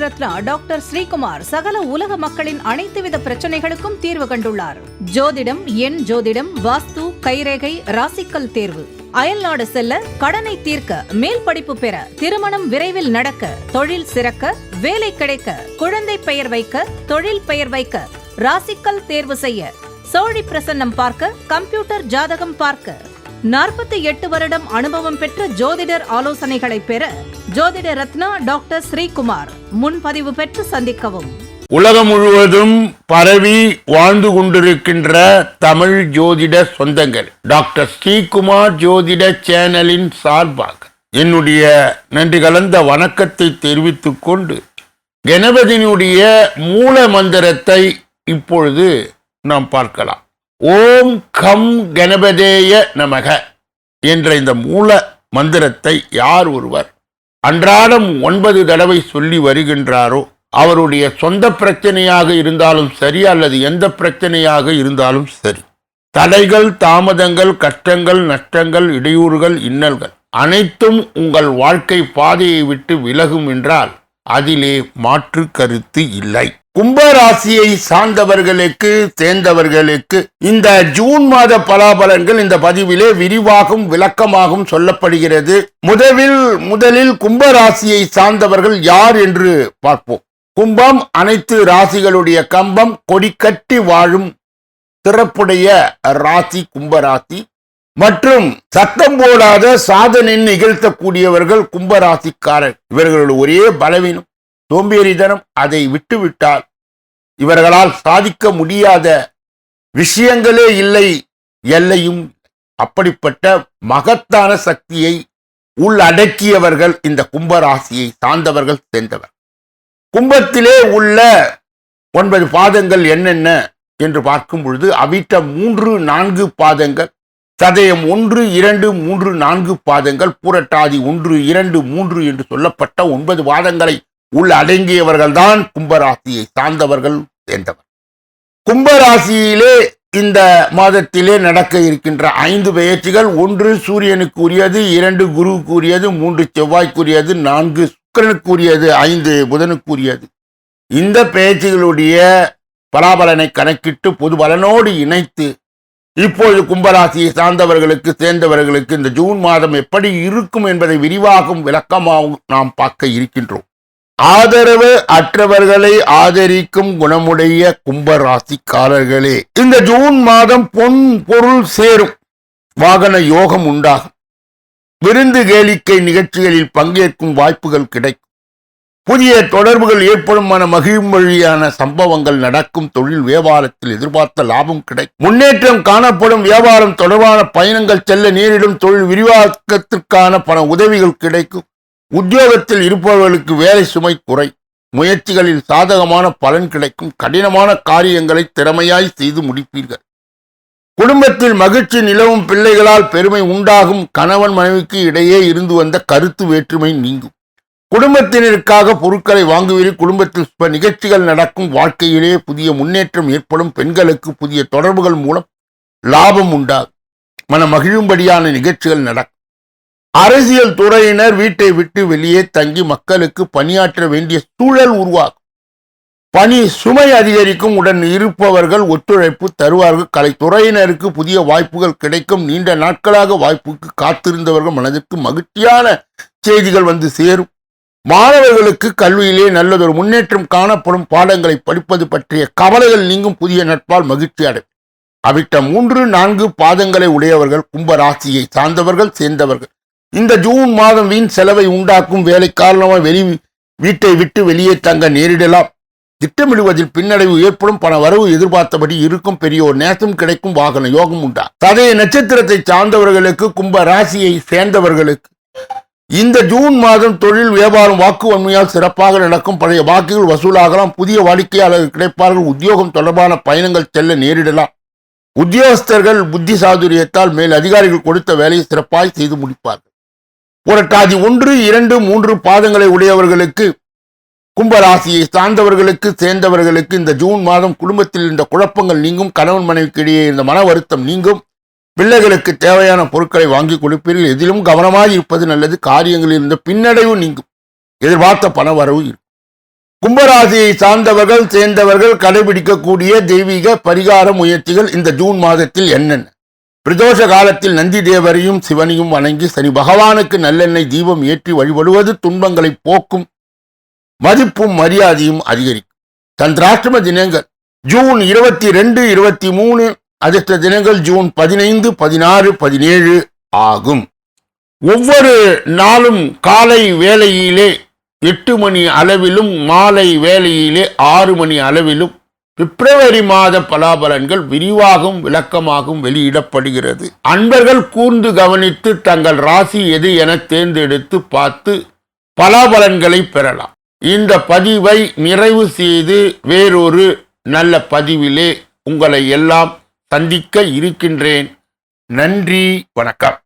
Ratna doctor Sreekumar சகல உலக மக்களின் அனைத்து வித பிரச்சனைகளுக்கும் தீர்வு கண்டுள்ளார். ஜோதிடம், எண் ஜோதிடம், வாஸ்து, கைரேகை, ராசிக்கல் தேர்வு, அயல்நாடு செல்ல, கடனை தீர்க்க, மேல் படிப்பு பெற, திருமணம் விரைவில் நடக்க, தொழில் சிறக்க, வேலை கிடைக்க, குழந்தை பெயர் வைக்க, தொழில் பெயர் வைக்க, ராசிக்கல் தேர்வு செய்ய, சோழி பிரசன்னம் பார்க்க, கம்ப்யூட்டர் ஜாதகம் பார்க்க, 48 வருடம் அனுபவம் பெற்ற ஜோதிடர் ஆலோசனைகளை பெற ஜோதிட ரத்னா டாக்டர் ஸ்ரீகுமார் முன்பதிவு பெற்று சந்திக்கவும். உலகம் முழுவதும் பரவி வாழ்ந்து கொண்டிருக்கின்ற தமிழ் ஜோதிட சொந்தங்கள், டாக்டர் ஸ்ரீகுமார் ஜோதிட சேனலின் சார்பாக என்னுடைய நன்றி கலந்த வணக்கத்தை தெரிவித்துக் கொண்டு கணபதியினுடைய மூல மந்திரத்தை இப்பொழுது நாம் பார்க்கலாம். ஓம் கம் கணபதேய நமக என்ற இந்த மூல மந்திரத்தை யார் ஒருவர் அன்றாடம் 9 தடவை சொல்லி வருகின்றாரோ அவருடைய சொந்த பிரச்சனையாக இருந்தாலும் சரி அல்லது எந்த பிரச்சனையாக இருந்தாலும் சரி, தடைகள், தாமதங்கள், கஷ்டங்கள், நஷ்டங்கள், இடையூறுகள், இன்னல்கள் அனைத்தும் உங்கள் வாழ்க்கை பாதையை விட்டு விலகும் என்றால் அதிலே மாற்று கருத்து இல்லை. கும்பராசியை சார்ந்தவர்களுக்கு சேர்ந்தவர்களுக்கு இந்த ஜூன் மாத பலாபலன்கள் இந்த பதிவிலே விரிவாகவும் விளக்கமாகவும் சொல்லப்படுகிறது. முதலில் கும்பராசியை சார்ந்தவர்கள் யார் என்று பார்ப்போம். கும்பம் அனைத்து ராசிகளுடைய கம்பம், கொடிக்கட்டி வாழும் சிறப்புடைய ராசி கும்பராசி. மற்றும் சத்தம் போடாத சாதனை நிகழ்த்தக்கூடியவர்கள் கும்பராசிக்காரர். இவர்களுடைய ஒரே பலவீனம் சோம்பேறித்தனம். அதை விட்டுவிட்டால் இவர்களால் சாதிக்க முடியாத விஷயங்களே இல்லை, எல்லையும். அப்படிப்பட்ட மகத்தான சக்தியை உள்ளடக்கியவர்கள் இந்த கும்பராசியை சார்ந்தவர்கள் சேர்ந்தவர். கும்பத்திலே உள்ள 9 பாதங்கள் என்னென்ன என்று பார்க்கும் பொழுது அவிட்டம் 3, 4 பாதங்கள், சதயம் 1, 2, 3, 4 பாதங்கள், பூரட்டாதி 1, 2, 3 என்று சொல்லப்பட்ட 9 பாதங்களை உள்ளடங்கியவர்கள் தான் கும்பராசியை சார்ந்தவர்கள் சேர்ந்தவர். கும்பராசியிலே இந்த மாதத்திலே நடக்க இருக்கின்ற 5 பெயர்ச்சிகள், 1 சூரியனுக்கு உரியது, 2 குருவுக்கு உரியது, 3 செவ்வாய்க்குரியது, 4 சுக்கிரனுக்குரியது, 5 புதனுக்குரியது. இந்த பெயர்ச்சிகளுடைய பலாபலனை கணக்கிட்டு பொது பலனோடு இணைத்து இப்பொழுது கும்பராசியை சார்ந்தவர்களுக்கு சேர்ந்தவர்களுக்கு இந்த ஜூன் மாதம் எப்படி இருக்கும் என்பதை விரிவாகவும் விளக்கமாகவும் நாம் பார்க்க இருக்கின்றோம். ஆதரவு அற்றவர்களை ஆதரிக்கும் குணமுடைய கும்பராசிக்காரர்களே, இந்த ஜூன் மாதம் பொன் பொருள் சேரும், வாகன யோகம் உண்டாகும், விருந்து கேளிக்கை நிகழ்ச்சிகளில் பங்கேற்கும் வாய்ப்புகள் கிடைக்கும், புதிய தொடர்புகள் ஏற்படும், மன மகிழ்மொழியான சம்பவங்கள் நடக்கும், தொழில் வியாபாரத்தில் எதிர்பார்த்த லாபம் கிடைக்கும், முன்னேற்றம் காணப்படும், வியாபாரம் தொடர்பான பயணங்கள் செல்ல நேரிடும், தொழில் விரிவாக்கத்திற்கான பண உதவிகள் கிடைக்கும், உத்தியோகத்தில் இருப்பவர்களுக்கு வேலை சுமை குறை, முயற்சிகளில் சாதகமான பலன் கிடைக்கும், கடினமான காரியங்களை திறமையாய் செய்து முடிப்பீர்கள், குடும்பத்தில் மகிழ்ச்சி நிலவும், பிள்ளைகளால் பெருமை உண்டாகும், கணவன் மனைவிக்கு இடையே இருந்து வந்த கருத்து வேற்றுமை நீங்கும், குடும்பத்தினருக்காக பொருட்களை வாங்குவீர்கள், குடும்பத்தில் சுப நிகழ்ச்சிகள் நடக்கும், வாழ்க்கையிலே புதிய முன்னேற்றம் ஏற்படும், பெண்களுக்கு புதிய தொடர்புகள் மூலம் லாபம் உண்டாகும், மன மகிழும்படியான நிகழ்ச்சிகள் நடக்கும், அரசியல் துறையினர் வீட்டை விட்டு வெளியே தங்கி மக்களுக்கு பணியாற்ற வேண்டிய சூழல் உருவாகும், பணி சுமை அதிகரிக்கும், உடன் இருப்பவர்கள் ஒத்துழைப்பு தருவார்கள், கலைத்துறையினருக்கு புதிய வாய்ப்புகள் கிடைக்கும், நீண்ட நாட்களாக வாய்ப்புக்கு காத்திருந்தவர்கள் மனதிற்கு மகிழ்ச்சியான செய்திகள் வந்து சேரும், மாணவர்களுக்கு கல்வியிலே நல்லதொரு முன்னேற்றம் காணப்படும், பாடங்களை படிப்பது பற்றிய கவலைகள் நீங்கும், புதிய நட்பால் மகிழ்ச்சி அடையும். அவிட்டம் 3, 4 பாதங்களை உடையவர்கள் கும்பராசியை சார்ந்தவர்கள் சேர்ந்தவர்கள் இந்த ஜூன் மாதம் வீண் செலவை உண்டாக்கும், வேலை காரணமாக வீட்டை விட்டு வெளியே தங்க நேரிடலாம், திட்டமிடுவதில் பின்னடைவு ஏற்படும், பண வரவு எதிர்பார்த்தபடி இருக்கும், பெரியோர் நேசம் கிடைக்கும், வாகன யோகம் உண்டா. சதய நட்சத்திரத்தை சார்ந்தவர்களுக்கு கும்பராசியை சேர்ந்தவர்களுக்கு இந்த ஜூன் மாதம் தொழில் வியாபாரம் வாக்கு வன்மையால் சிறப்பாக நடக்கும், பழைய வாக்குகள் வசூலாகலாம், புதிய வாடிக்கையாளர்கள் கிடைப்பார்கள், உத்தியோகம் தொடர்பான பயணங்கள் செல்ல நேரிடலாம், உத்தியோகஸ்தர்கள் புத்தி சாதுரியத்தால் மேல் அதிகாரிகள் கொடுத்த வேலையை சிறப்பாய் செய்து முடிப்பார்கள். புரட்டாதி 1, 2, 3 பாதங்களை உடையவர்களுக்கு கும்பராசியை சார்ந்தவர்களுக்கு சேர்ந்தவர்களுக்கு இந்த ஜூன் மாதம் குடும்பத்தில் இந்த குழப்பங்கள் நீங்கும், கணவன் மனைவிக்கு இடையே இந்த மன வருத்தம் நீங்கும், பிள்ளைகளுக்கு தேவையான பொருட்களை வாங்கி கொடுப்பீர்கள், எதிலும் கவனமாக இருப்பது நல்லது, காரியங்களில் இருந்த பின்னடைவு நீங்கும், எதிர்பார்த்த பண வரவு இருக்கும், கும்பராசியை சார்ந்தவர்கள் சேர்ந்தவர்கள் கடைபிடிக்கக்கூடிய தெய்வீக பரிகார முயற்சிகள் இந்த ஜூன் மாதத்தில் என்னென்ன? பிரதோஷ காலத்தில் நந்தி தேவரையும் சிவனையும் வணங்கி சனி பகவானுக்கு நல்லெண்ணெய் தீபம் ஏற்றி வழிபடுவது துன்பங்களை போக்கும், மதிப்பும் மரியாதையும் அதிகரிக்கும். சந்திராஷ்டம தினங்கள் ஜூன் 22, 23. அதிர்ஷ்ட தினங்கள் ஜூன் 15, 16, 17 ஆகும். ஒவ்வொரு நாளும் காலை வேளையிலே 8 மணி அளவிலும் மாலை வேளையிலே 6 மணி அளவிலும் பிப்ரவரி மாத பலாபலன்கள் விரிவாகவும் விளக்கமாகவும் வெளியிடப்படுகிறது. அன்பர்கள் கூர்ந்து கவனித்து தங்கள் ராசி எது என தேர்ந்தெடுத்து பார்த்து பலாபலன்களை பெறலாம். இந்த பதிவை நிறைவு செய்து வேறொரு நல்ல பதிவிலே உங்களை எல்லாம் சந்திக்க இருக்கின்றேன். நன்றி, வணக்கம்.